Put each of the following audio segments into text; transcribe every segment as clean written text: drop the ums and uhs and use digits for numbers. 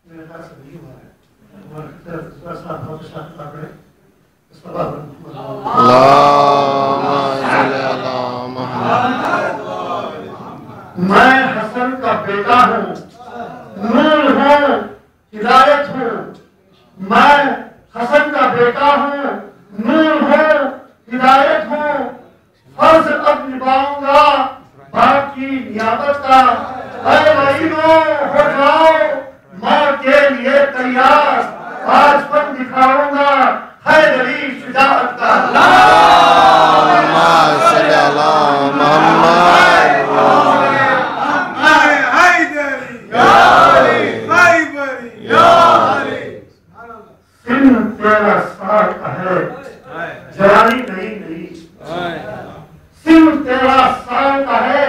मेरे ख्याल से नहीं हुआ है। मैं हसन का बेटा हूँ, नूर हूँ, हिदायत हूँ। मैं हसन का बेटा हूँ, नूर हूँ, हिदायत हूँ। फर्ज अब निभाऊंगा बाकी नियामत का। ऐ महीनों हो जाओ माँ के लिए तैयार, आज पन दिखाऊंगा हैदरी शुजाअत का। तेरा साल का है जवानी नहीं नहीं, सिर्फ तेरा साल का है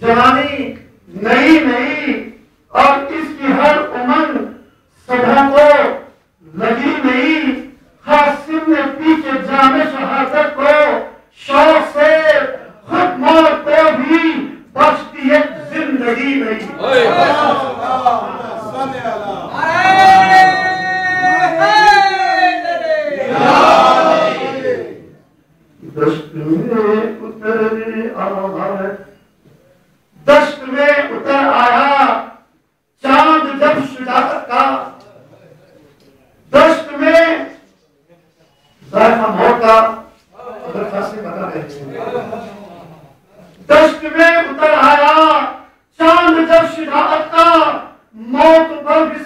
जवानी नहीं नहीं। और इसकी हर उम्र सबों को लगी नहीं। हासिम ने पीछे जामे शहादत को शौक से खुद मौत को भी बख्शती है जिंदगी नहीं। दश्त में उतर आया चांद जब शुजाअत का। दश्त में जायफा मौत का बता रहे। दश्त में उतर आया चांद जब शुजाअत का, मौत पर भी